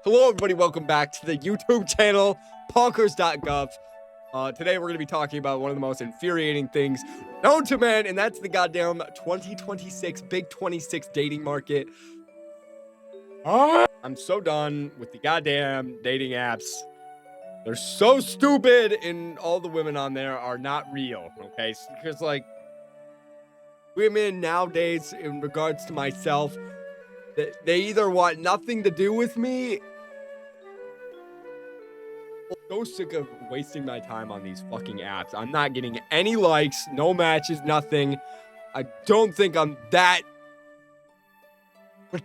Hello, everybody. Welcome back to the YouTube channel, Ponkers.gov. Today, we're going to be talking about one of the most infuriating things known to man, and that's the goddamn 2026 Big 26 dating market. I'm so done with the goddamn dating apps. They're so stupid, and all the women on there are not real, okay? Because, like, women nowadays, in regards to myself, they either want nothing to do with me. So sick of wasting my time on these fucking apps. I'm not getting any likes, no matches, nothing. I don't think I'm that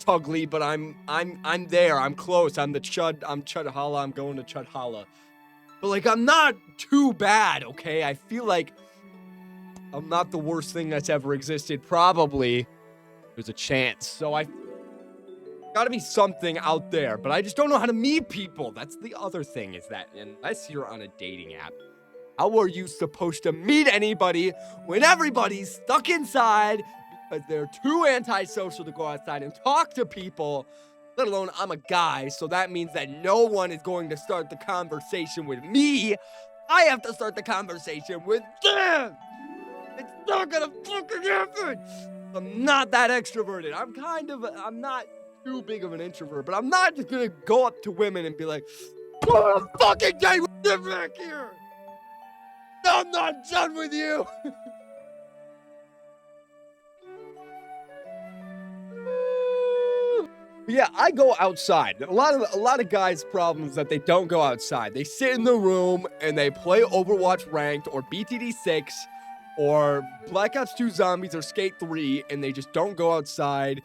ugly, but I'm there. I'm close. I'm Chudhala. I'm going to Chudhala. But like, I'm not too bad, okay? I feel like I'm not the worst thing that's ever existed. Probably there's a chance. So I gotta be something out there, but I just don't know how to meet people. That's the other thing, is that unless you're on a dating app, how are you supposed to meet anybody when everybody's stuck inside because they're too antisocial to go outside and talk to people? Let alone, I'm a guy, so that means that no one is going to start the conversation with me. I have to start the conversation with them. It's not gonna fucking happen. I'm not that extroverted. I'm not too big of an introvert, but I'm not just gonna go up to women and be like, "Oh, fucking day, get back here! I'm not done with you." Yeah, I go outside. A lot of guys' problems that they don't go outside. They sit in the room and they play Overwatch Ranked or BTD 6 or Black Ops 2 Zombies or Skate 3, and they just don't go outside.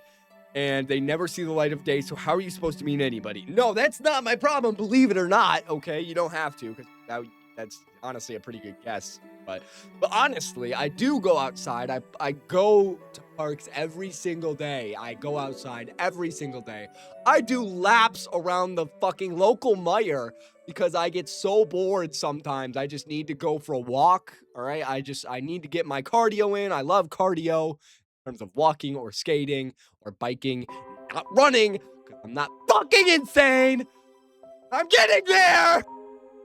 And they never see the light of day, so how are you supposed to meet anybody? No, that's not my problem, believe it or not, okay? You don't have to, because that's honestly a pretty good guess. But honestly, I do go outside. I go to parks every single day. I go outside every single day. I do laps around the fucking local mire because I get so bored sometimes. I just need to go for a walk, all right? I need to get my cardio in. I love cardio. In terms of walking or skating or biking, not running, because I'm not fucking insane. I'm getting there.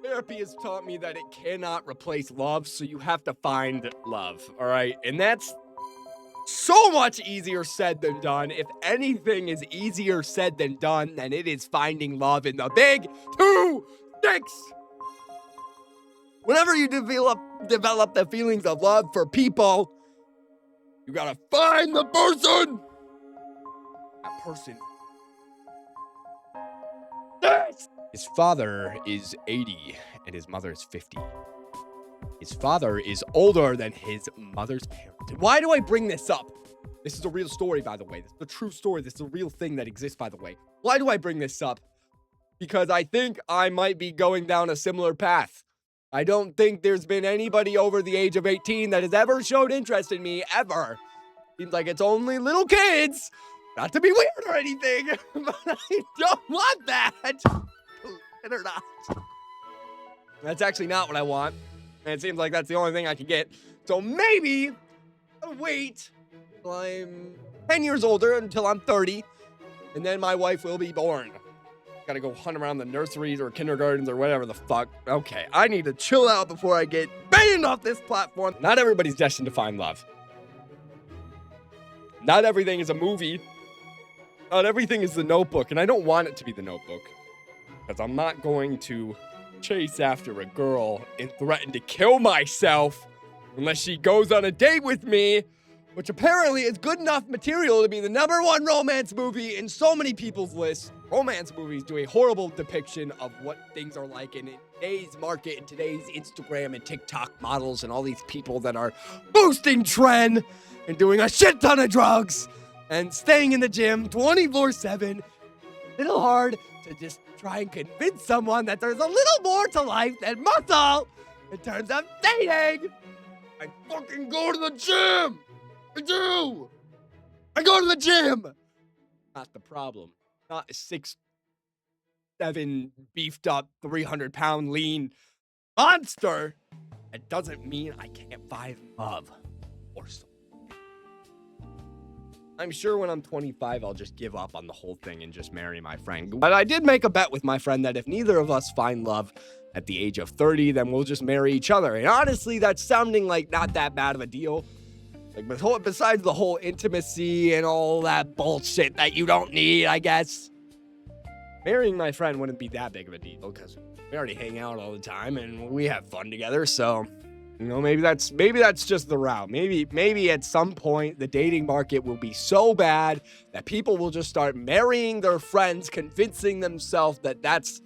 Therapy has taught me that it cannot replace love, so you have to find love, all right? And that's so much easier said than done. If anything is easier said than done, then it is finding love in the Big 26. Whenever you develop the feelings of love for people, you gotta find the person. That person. Yes! His father is 80 and his mother is 50. His father is older than his mother's parents. Why do I bring this up? This is a real story, by the way. This is a true story. This is a real thing that exists, by the way. Why do I bring this up? Because I think I might be going down a similar path. I don't think there's been anybody over the age of 18 that has ever showed interest in me, ever. Seems like it's only little kids. Not to be weird or anything, but I don't want that. Believe it or not. That's actually not what I want. And it seems like that's the only thing I can get. So maybe I'll wait till I'm 10 years older, until I'm 30, and then my wife will be born. Gotta go hunt around the nurseries or kindergartens or whatever the fuck. Okay, I need to chill out before I get banned off this platform. Not everybody's destined to find love. Not everything is a movie. Not everything is The Notebook, and I don't want it to be The Notebook, because I'm not going to chase after a girl and threaten to kill myself unless she goes on a date with me, which apparently is good enough material to be the #1 romance movie in so many people's lists. Romance movies do a horrible depiction of what things are like in today's market, in today's Instagram and TikTok models and all these people that are boosting trend and doing a shit ton of drugs and staying in the gym 24/7. A little hard to just try and convince someone that there's a little more to life than muscle in terms of dating. I fucking go to the gym. I do. I go to the gym. Not the problem. Not a 6'7" beefed up 300-pound lean monster. It doesn't mean I can't find love or something. I'm sure when I'm 25, I'll just give up on the whole thing and just marry my friend. But I did make a bet with my friend that if neither of us find love at the age of 30, then we'll just marry each other. And honestly, that's sounding like not that bad of a deal. Like, besides the whole intimacy and all that bullshit that you don't need, I guess, marrying my friend wouldn't be that big of a deal because we already hang out all the time and we have fun together. So, you know, maybe that's just the route. Maybe at some point the dating market will be so bad that people will just start marrying their friends, convincing themselves that that's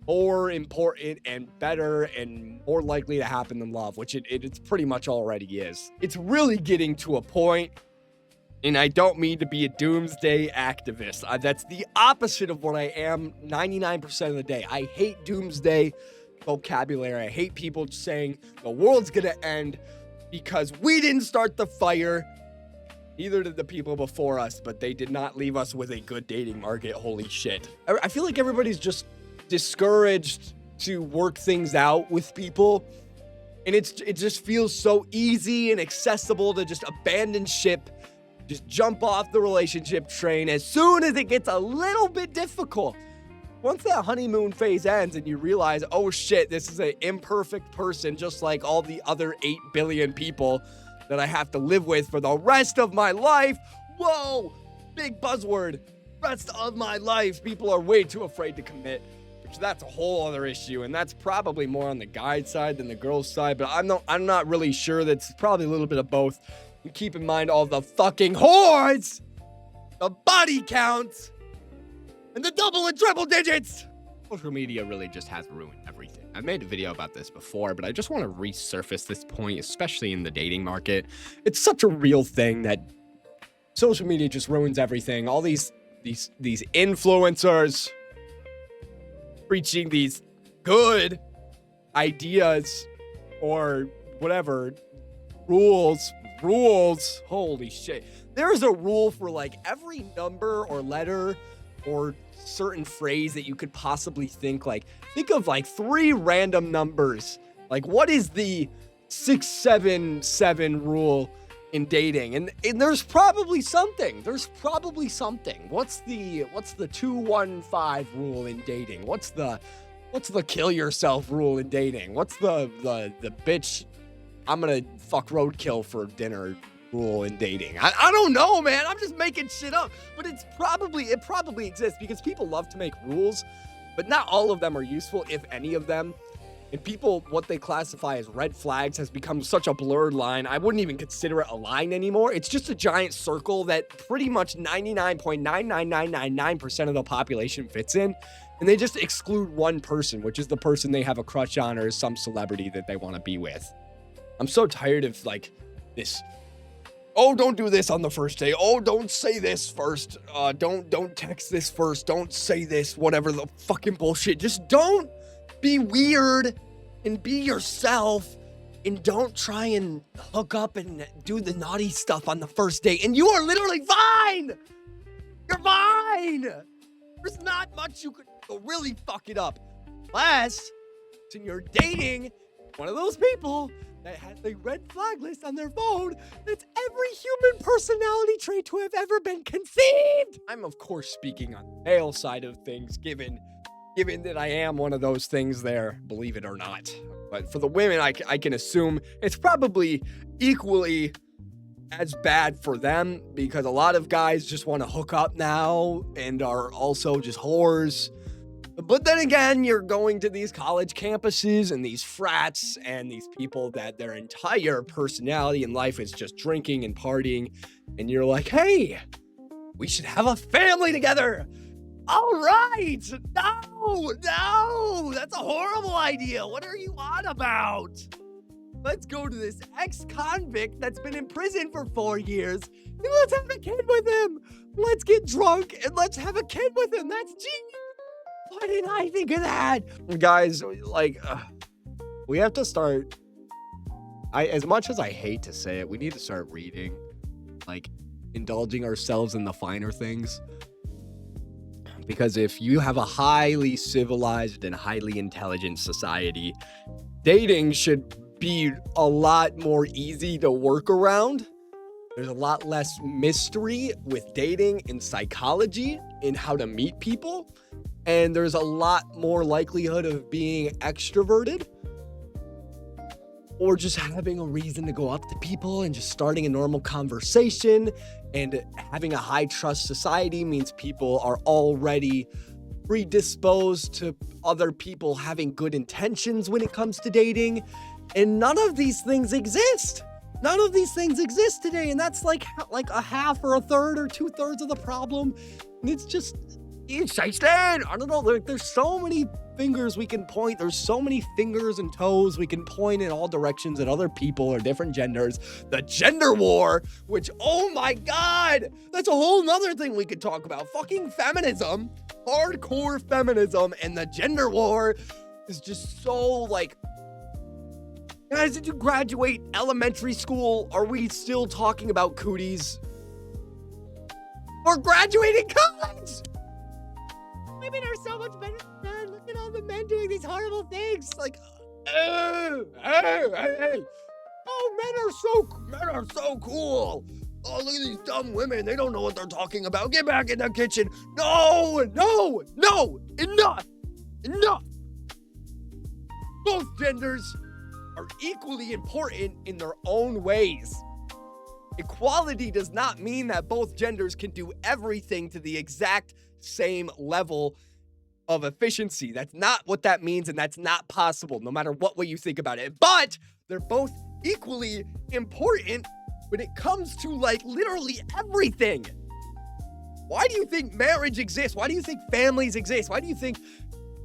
more important and better and more likely to happen than love, which it pretty much already is. It's really getting to a point, and I don't mean to be a doomsday activist. That's the opposite of what I am 99% of the day. I hate doomsday vocabulary. I hate people saying the world's gonna end because we didn't start the fire. Neither did the people before us, but they did not leave us with a good dating market. Holy shit. I feel like everybody's just discouraged to work things out with people, and it just feels so easy and accessible to just abandon ship, just jump off the relationship train as soon as it gets a little bit difficult. Once that honeymoon phase ends and you realize, oh shit, this is an imperfect person just like all the other 8 billion people that I have to live with for the rest of my life. Whoa, big buzzword, rest of my life. People are way too afraid to commit, which that's a whole other issue, and that's probably more on the guy's side than the girl's side, but I'm not really sure. That's probably a little bit of both. And keep in mind all the fucking whores, the body counts, and the double and triple digits. Social media really just has ruined everything. I've made a video about this before, but I just want to resurface this point, especially in the dating market. It's such a real thing that social media just ruins everything. All these influencers preaching these good ideas or whatever, rules. Holy shit. There is a rule for like every number or letter or certain phrase that you could possibly think. Like, think of like 3 random numbers. Like, what is the 677 rule in dating? And there's probably something. What's the 215 rule in dating? What's the kill yourself rule in dating? What's the bitch, I'm gonna fuck roadkill for dinner rule in dating? I don't know, man. I'm just making shit up. But it probably exists because people love to make rules, but not all of them are useful, if any of them. And people, what they classify as red flags has become such a blurred line. I wouldn't even consider it a line anymore. It's just a giant circle that pretty much 99.99999% of the population fits in. And they just exclude one person, which is the person they have a crush on or some celebrity that they want to be with. I'm so tired of like this, oh, don't do this on the first day. Oh, don't say this first. Don't text this first. Don't say this, whatever the fucking bullshit. Just don't be weird and be yourself, and don't try and hook up and do the naughty stuff on the first date. And you are literally fine. You're fine. There's not much you could really fuck it up. Unless you're dating one of those people that has a red flag list on their phone that's every human personality trait to have ever been conceived. I'm, of course, speaking on the male side of things, given that I am one of those things there, believe it or not. But for the women, I can assume it's probably equally as bad for them, because a lot of guys just want to hook up now and are also just whores. But then again, you're going to these college campuses and these frats and these people that their entire personality in life is just drinking and partying. And you're like, hey, we should have a family together. All right. No, that's a horrible idea. What are you on about? Let's go to this ex-convict that's been in prison for 4 years and let's have a kid with him. Let's get drunk and let's have a kid with him. That's genius. Why didn't I think of that? Guys, like, we have to start, as much as I hate to say it, we need to start reading, like, indulging ourselves in the finer things. Because if you have a highly civilized and highly intelligent society, dating should be a lot more easy to work around. There's a lot less mystery with dating and psychology and how to meet people. And there's a lot more likelihood of being extroverted or just having a reason to go up to people and just starting a normal conversation. And having a high trust society means people are already predisposed to other people having good intentions when it comes to dating. And none of these things exist. None of these things exist today. And that's like a half or a third or 2/3 of the problem. And it's just, I don't know. There's so many fingers we can point. There's so many fingers and toes we can point in all directions at other people or different genders. The gender war, which, oh my God, that's a whole nother thing we could talk about. Fucking feminism, hardcore feminism, and the gender war is just so like, guys, did you graduate elementary school? Are we still talking about cooties? We're graduating college! Women are so much better than men. Look at all the men doing these horrible things. Like, hey. Oh, men are so cool. Oh, look at these dumb women. They don't know what they're talking about. Get back in the kitchen. No, enough. Both genders are equally important in their own ways. Equality does not mean that both genders can do everything to the exact same level of efficiency. That's not what that means, and that's not possible, no matter what way you think about it. But they're both equally important when it comes to, like, literally everything. Why do you think marriage exists? Why do you think families exist? Why do you think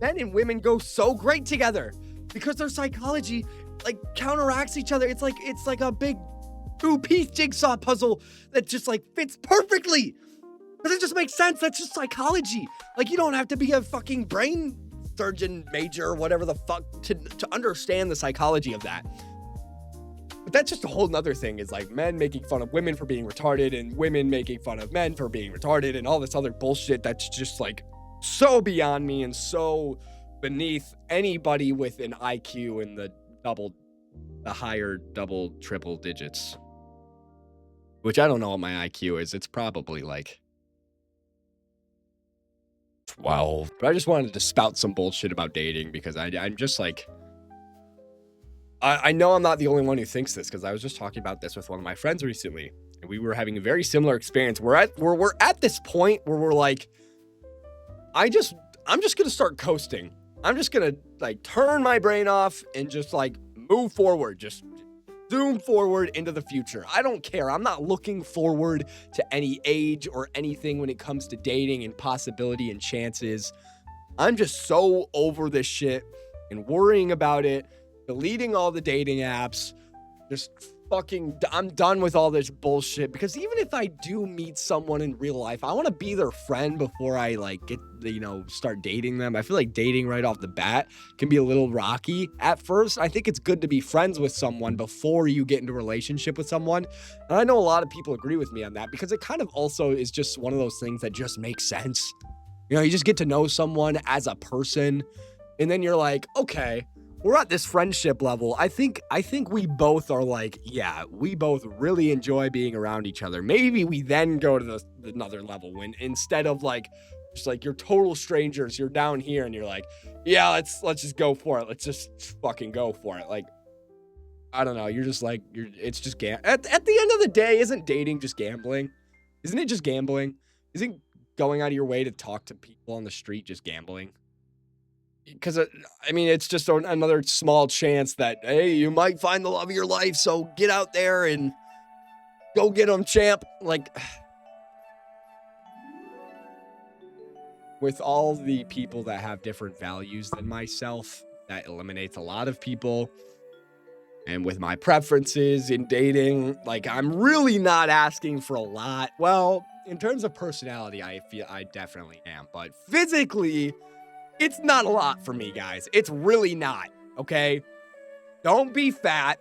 men and women go so great together? Because their psychology, like, counteracts each other. It's like a big 2-piece jigsaw puzzle that just, like, fits perfectly. Because it just makes sense. That's just psychology. Like, you don't have to be a fucking brain surgeon major or whatever the fuck to understand the psychology of that. But that's just a whole nother thing, is like men making fun of women for being retarded and women making fun of men for being retarded and all this other bullshit that's just like so beyond me and so beneath anybody with an IQ in the higher double, triple digits. Which I don't know what my IQ is. It's probably like 12. But I just wanted to spout some bullshit about dating because I'm just like, I know I'm not the only one who thinks this, because I was just talking about this with one of my friends recently, and we were having a very similar experience. We're at this point where we're like, I'm just gonna start coasting. I'm just gonna like turn my brain off and just like move forward, just zoom forward into the future. I don't care. I'm not looking forward to any age or anything when it comes to dating and possibility and chances. I'm just so over this shit and worrying about it. Deleting all the dating apps, just fucking, I'm done with all this bullshit, because even if I do meet someone in real life, I want to be their friend before I like get, start dating them. I feel like dating right off the bat can be a little rocky at first. I think it's good to be friends with someone before you get into a relationship with someone. And I know a lot of people agree with me on that, because it kind of also is just one of those things that just makes sense. You just get to know someone as a person, and then you're like, okay, we're at this friendship level. I think we both are like, yeah, we both really enjoy being around each other. Maybe we then go to the another level, when instead of like, just like you're total strangers, you're down here and you're like, yeah, let's just go for it. Let's just fucking go for it. Like, I don't know. You're just like, it's just at the end of the day, isn't dating just gambling? Isn't it just gambling? Isn't going out of your way to talk to people on the street just gambling? Because, it's just another small chance that, hey, you might find the love of your life, so get out there and go get them, champ. Like, with all the people that have different values than myself, that eliminates a lot of people. And with my preferences in dating, like, I'm really not asking for a lot. Well, in terms of personality, I feel I definitely am. But physically, it's not a lot for me, guys. It's really not, okay? Don't be fat.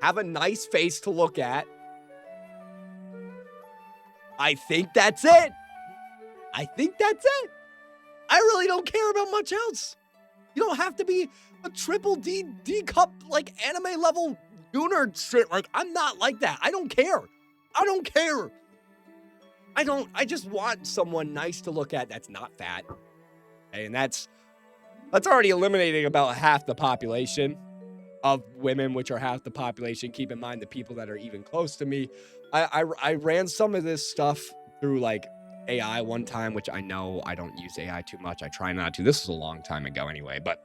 Have a nice face to look at. I think that's it. I I really don't care about much else. You don't have to be a triple D cup, like, anime level gooner shit. Like, I'm not like that. I don't care. I don't care. I just want someone nice to look at that's not fat. Okay? And that's already eliminating about half the population of women, which are half the population. Keep in mind the people that are even close to me. I ran some of this stuff through like AI one time, which I know I don't use AI too much. I try not to. This is a long time ago anyway, but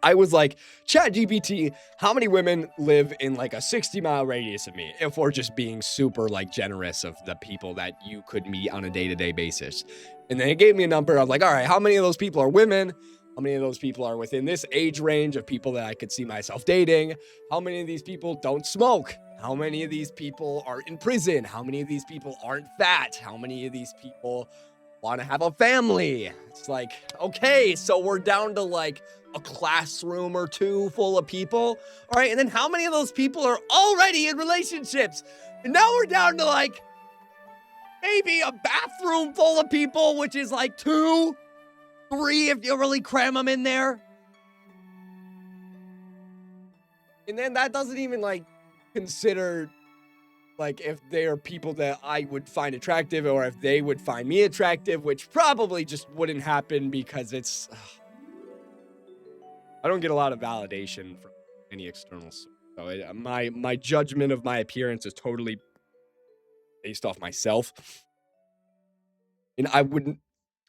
I was like, ChatGPT, how many women live in like a 60-mile radius of me? If we're just being super like generous of the people that you could meet on a day-to-day basis. And then it gave me a number. I was like, all right, how many of those people are women? How many of those people are within this age range of people that I could see myself dating? How many of these people don't smoke? How many of these people are in prison? How many of these people aren't fat? How many of these people want to have a family? It's like, okay, so we're down to like a classroom or two full of people. All right, and then how many of those people are already in relationships? And now we're down to like maybe a bathroom full of people, which is like 2, 3 if you really cram them in there. And then that doesn't even like consider like if they are people that I would find attractive or if they would find me attractive, which probably just wouldn't happen because it's I don't get a lot of validation from any external source. So my judgment of my appearance is totally based off myself. And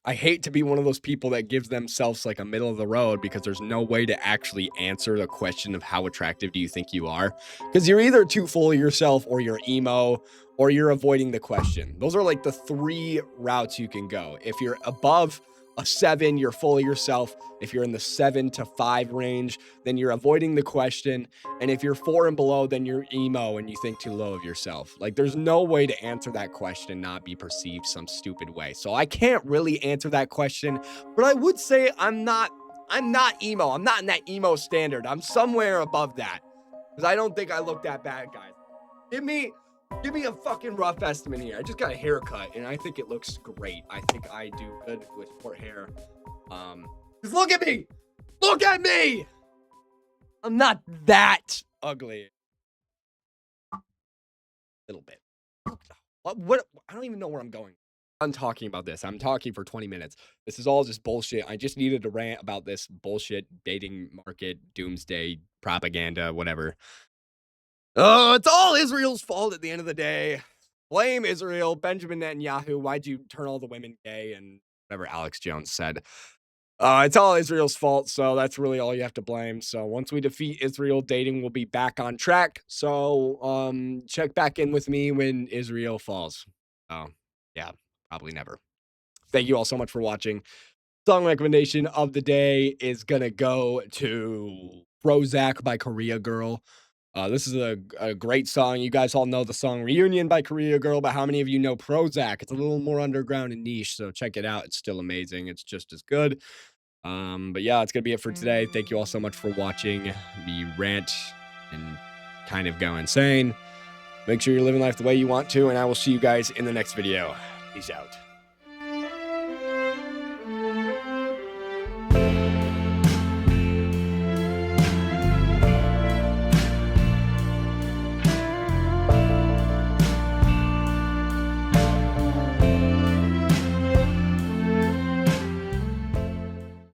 I hate to be one of those people that gives themselves like a middle of the road because there's no way to actually answer the question of how attractive do you think you are? Because you're either too full of yourself or you're emo or you're avoiding the question. Those are like the 3 routes you can go. If you're above a 7, you're full of yourself. If you're in the 7 to 5 range, then you're avoiding the question. And if you're 4 and below, then you're emo and you think too low of yourself. Like there's no way to answer that question and not be perceived some stupid way. So I can't really answer that question, but I would say I'm not emo. I'm not in that emo standard. I'm somewhere above that because I don't think I look that bad, guys. Give me a fucking rough estimate here. I just got a haircut and I think it looks great. I think I do good with short hair. Just look at me. Look at me. I'm not that ugly. A little bit. What? I don't even know where I'm going. I'm talking about this. I'm talking for 20 minutes. This is all just bullshit. I just needed to rant about this bullshit dating market, doomsday, propaganda, whatever. Oh, it's all Israel's fault at the end of the day. Blame Israel, Benjamin Netanyahu. Why'd you turn all the women gay? And whatever Alex Jones said. It's all Israel's fault, so that's really all you have to blame. So once we defeat Israel, dating will be back on track. So check back in with me when Israel falls. Oh, yeah, probably never. Thank you all so much for watching. Song recommendation of the day is gonna go to Prozac by Korea Girl. This is a great song. You guys all know the song Reunion by Korea Girl, but how many of you know Prozac? It's a little more underground and niche, so check it out. It's still amazing. It's just as good. But yeah, it's going to be it for today. Thank you all so much for watching me rant and kind of go insane. Make sure you're living life the way you want to, and I will see you guys in the next video. Peace out.